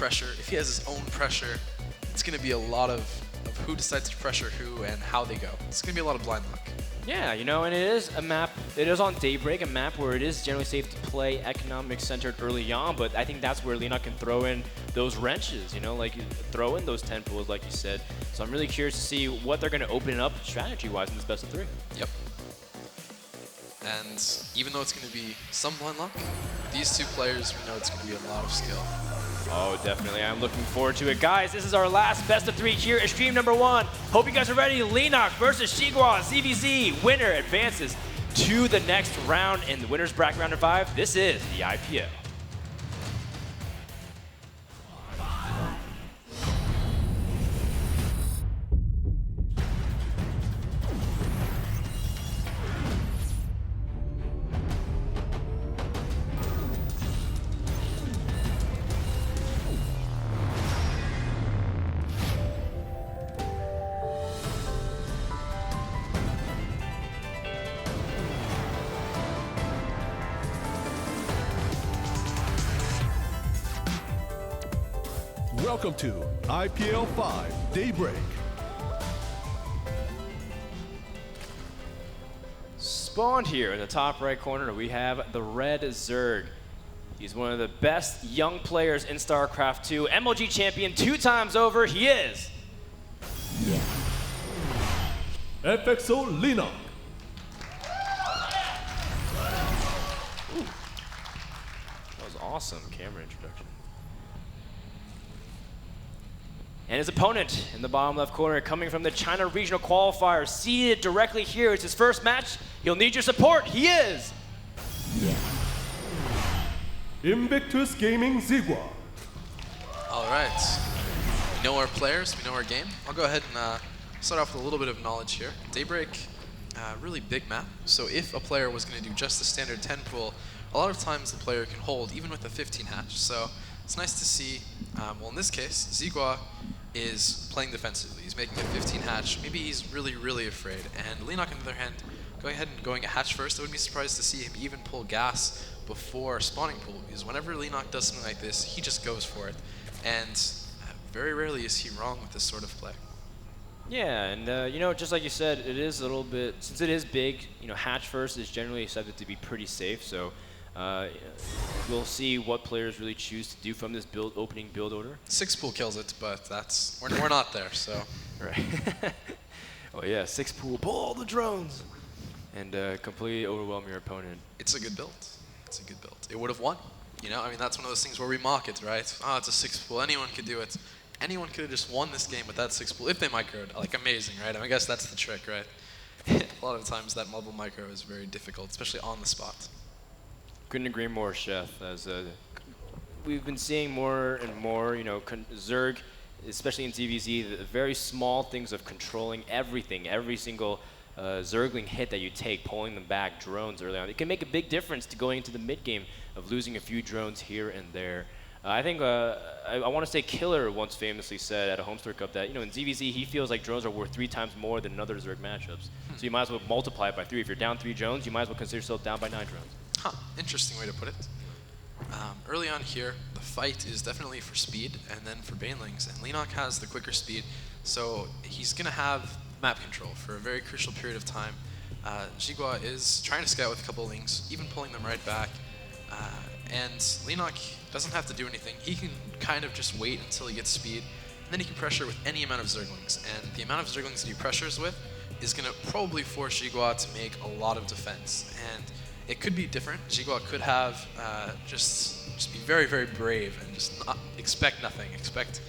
pressure. If he has his own pressure, it's going to be a lot of who decides to pressure who and how they go. It's going to be a lot of blind luck. Yeah, you know, and it is a map, it is on Daybreak, a map where it is generally safe to play economic-centered early on, but I think that's where Leenock can throw in those wrenches, you know, like throw in those 10 pools, like you said. So I'm really curious to see what they're going to open up strategy-wise in this best of 3. Yep. And even though it's going to be some blind luck, these two players, we know it's going to be a lot of skill. Oh, definitely. I'm looking forward to it. Guys, this is our last best of 3 here at stream number 1. Hope you guys are ready. Leenock versus Xigua, CVZ. Winner advances to the next round in the winner's bracket round of 5. This is the IPL. Welcome to IPL 5 Daybreak. Spawned here in the top right corner, we have the Red Zerg. He's one of the best young players in StarCraft 2. MLG champion 2 times over, he is. FXO Leenock. That was awesome camera introduction. And his opponent in the bottom left corner, coming from the China Regional Qualifier, seated directly here. It's his first match. He'll need your support. He is. Invictus Gaming Xigua. All right. We know our players. We know our game. I'll go ahead and start off with a little bit of knowledge here. Daybreak, really big map. So if a player was going to do just the standard 10 pool, a lot of times the player can hold, even with a 15 hatch. So it's nice to see, well, in this case, Xigua is playing defensively. He's making a 15 hatch. Maybe he's really, really afraid. And Leenock, on the other hand, going ahead and going a hatch first, I wouldn't be surprised to see him even pull gas before spawning pool, because whenever Leenock does something like this, he just goes for it. And very rarely is he wrong with this sort of play. Yeah, and you know, just like you said, it is a little bit, since it is big, you know, hatch first is generally accepted to be pretty safe. So we'll see what players really choose to do from this opening build order. 6 pool kills it, but that's we're not there, so. Right. Oh yeah, 6 pool, pull all the drones, and completely overwhelm your opponent. It's a good build. It's a good build. It would have won. You know, I mean, that's one of those things where we mock it, right? Oh, it's a 6 pool. Anyone could do it. Anyone could have just won this game with that 6 pool if they microed. Like, amazing, right? I mean, I guess that's the trick, right? A lot of times that mobile micro is very difficult, especially on the spot. Couldn't agree more, Chef. As we've been seeing more and more, you know, Zerg, especially in TVZ, the very small things of controlling everything, every single Zergling hit that you take, pulling them back, drones early on. It can make a big difference to going into the mid game of losing a few drones here and there. I think I want to say Killer once famously said at a Homestar Cup that, you know, in ZVZ he feels like drones are worth 3 times more than other Zerg matchups. So you might as well multiply it by 3. If you're down 3 drones, you might as well consider yourself down by 9 drones. Huh, interesting way to put it. Early on here, the fight is definitely for speed and then for Banelings, and Leenock has the quicker speed, so he's going to have map control for a very crucial period of time. Xigua is trying to scout with a couple of Lings, even pulling them right back, and Leenock doesn't have to do anything. He can kind of just wait until he gets speed, and then he can pressure with any amount of Zerglings, and the amount of Zerglings that he pressures with is going to probably force Xigua to make a lot of defense, and it could be different. Xigua could have just be very, very brave and just not expect nothing. Expect,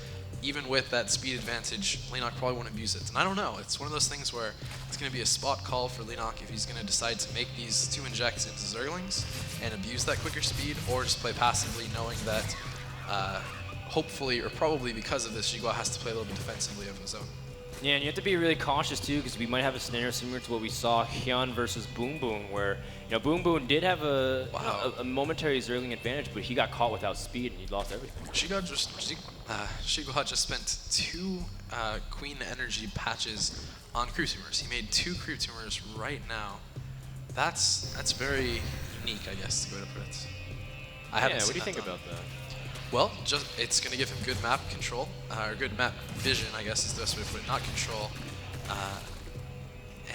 even with that speed advantage, Leenock probably won't abuse it. And I don't know. It's one of those things where it's going to be a spot call for Leenock if he's going to decide to make these 2 injects into Zerglings and abuse that quicker speed, or just play passively, knowing that hopefully or probably because of this, Xigua has to play a little bit defensively of his own. Yeah, and you have to be really cautious too, because we might have a scenario similar to what we saw Hyun versus Boom Boom, where, you know, Boom Boom did have a momentary Zergling advantage, but he got caught without speed and he lost everything. Xigua just spent 2 Queen Energy patches on Crew Tumors. He made 2 Crew Tumors right now. That's very unique, I guess, the way to put it. Yeah, what do you think about that? Well, it's going to give him good map control, or good map vision, I guess is the best way to put it, not control.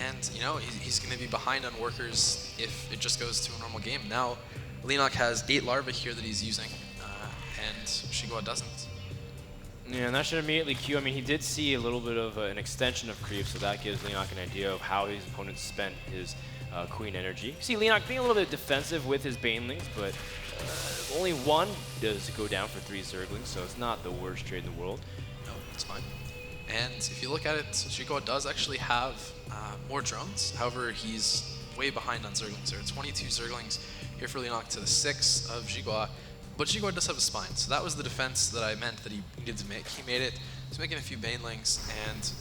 And, you know, he's going to be behind on workers if it just goes to a normal game. Now, Leenock has 8 larvae here that he's using, and Xigua doesn't. Yeah, and that should immediately cue. I mean, he did see a little bit of an extension of creep, so that gives Leenock an idea of how his opponent spent his queen energy. You see Leenock being a little bit defensive with his banelings, but only one does go down for 3 Zerglings, so it's not the worst trade in the world. No, it's fine. And if you look at it, Xigua does actually have more drones. However, he's way behind on Zerglings. There are 22 Zerglings here for Leenock to the 6 of Xigua. But Xigua does have a spine, so that was the defense that I meant that he needed to make. He made it. He's making a few banelings, and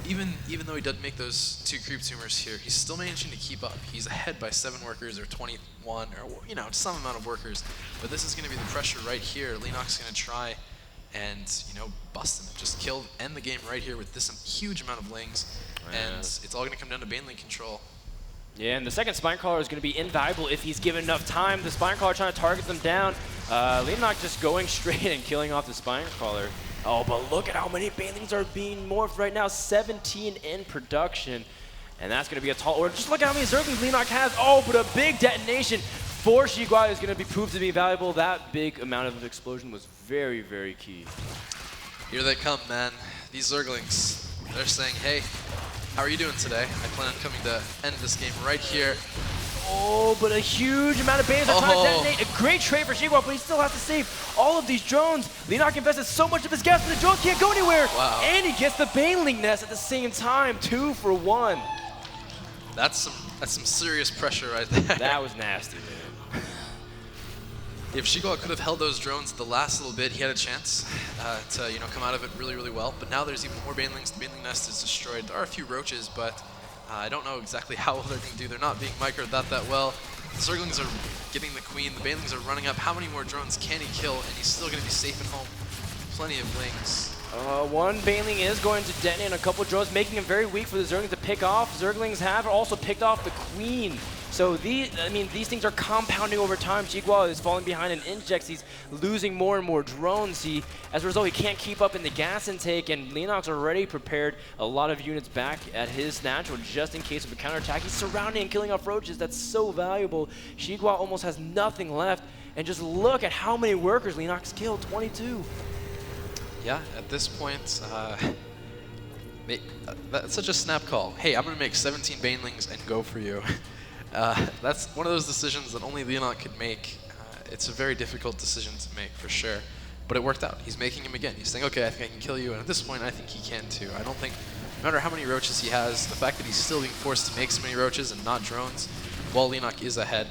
even though he did make those 2 creep tumors here, he's still managing to keep up. He's ahead by 7 workers or 21, or you know, some amount of workers. But this is going to be the pressure right here. Leenock's going to try and, you know, bust him, just end the game right here with this huge amount of lings, and it's all going to come down to banelink control. Yeah, and the second Spine Crawler is going to be invaluable if he's given enough time. The Spine Crawler trying to target them down. Leenock just going straight and killing off the Spine Crawler. Oh, but look at how many banelings are being morphed right now. 17 in production. And that's going to be a tall order. Just look at how many Zerglings Leenock has. Oh, but a big detonation for Xigua is going to be proved to be valuable. That big amount of explosion was very, very key. Here they come, man. These Zerglings, they're saying, hey, how are you doing today? I plan on coming to end this game right here. Oh, but a huge amount of bands are trying to detonate. A great trade for Xigua, but he still has to save all of these drones. Leenock invested so much of his gas, but the drones can't go anywhere. Wow. And he gets the Baneling Nest at the same time. 2 for 1. That's some serious pressure right there. That was nasty, man. If Xigua could have held those drones the last little bit, he had a chance to, you know, come out of it really, really well. But now there's even more banelings. The baneling nest is destroyed. There are a few roaches, but I don't know exactly how well they're going to do. They're not being microed that well. The Zerglings are getting the queen. The banelings are running up. How many more drones can he kill? And he's still going to be safe at home. Plenty of lings. One Baneling is going to detonate and a couple drones, making him very weak for the Zerglings to pick off. Zerglings have also picked off the queen. So these things are compounding over time. Xigua is falling behind in injects. He's losing more and more drones. As a result, he can't keep up in the gas intake, and Leenock's already prepared a lot of units back at his natural just in case of a counterattack. He's surrounding and killing off roaches. That's so valuable. Xigua almost has nothing left, and just look at how many workers Leenock's killed, 22. Yeah, at this point, that's such a snap call. Hey, I'm going to make 17 banelings and go for you. That's one of those decisions that only Leenock could make. It's a very difficult decision to make, for sure. But it worked out. He's making him again. He's saying, okay, I think I can kill you. And at this point, I think he can, too. I don't think, no matter how many roaches he has, the fact that he's still being forced to make so many roaches and not drones, while Leenock is ahead,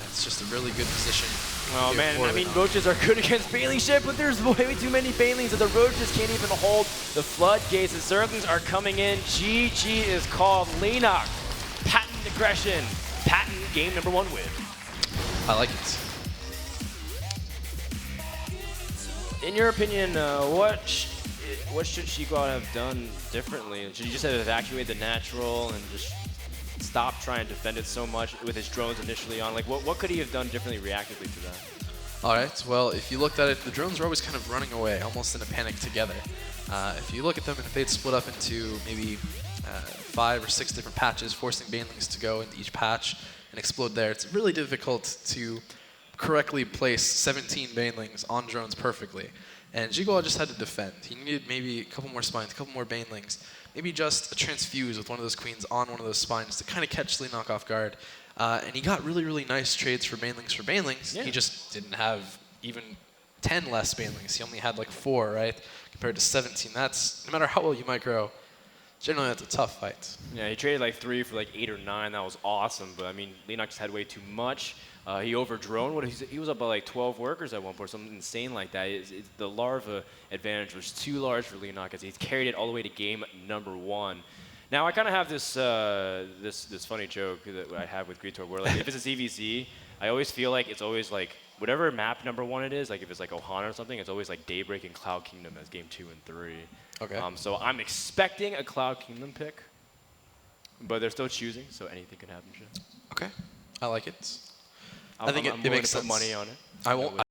it's just a really good position. Oh man, I mean, roaches are good against Baneling ship, but there's way too many Banelings that the roaches can't even hold the floodgates. The Zerglings are coming in. GG is called. Leenock, patent aggression, patent game number 1 win. I like it. In your opinion, what should Xigua have done differently? Should he just have evacuated the natural and just stop trying to defend it so much with his drones initially on? Like, what could he have done differently reactively to that? All right, well, if you looked at it, the drones were always kind of running away, almost in a panic together. If you look at them, and if they'd split up into maybe 5 or 6 different patches, forcing banelings to go into each patch and explode there, it's really difficult to correctly place 17 banelings on drones perfectly. And Xigua just had to defend. He needed maybe a couple more spines, a couple more banelings, maybe just a transfuse with one of those queens on one of those spines to kind of catch Leenock off guard. And he got really, really nice trades for banelings. Yeah. He just didn't have even 10 less banelings. He only had like 4, right? Compared to 17. That's, no matter how well you micro, generally that's a tough fight. Yeah, he traded like 3 for like 8 or 9. That was awesome. But I mean, Leenock just had way too much. He overdrone. He was up by like 12 workers at one point, something insane like that. The larva advantage was too large for Leenock as he's carried it all the way to game number 1. Now I kind of have this this funny joke that I have with Greetor, where like if it's a CVC, I always feel like it's always like whatever map number 1 it is, like if it's like Ohana or something, it's always like Daybreak and Cloud Kingdom as game 2 and 3. Okay. So I'm expecting a Cloud Kingdom pick, but they're still choosing, so anything can happen. Okay, I like it. I think it makes sense. Put money on it. I won't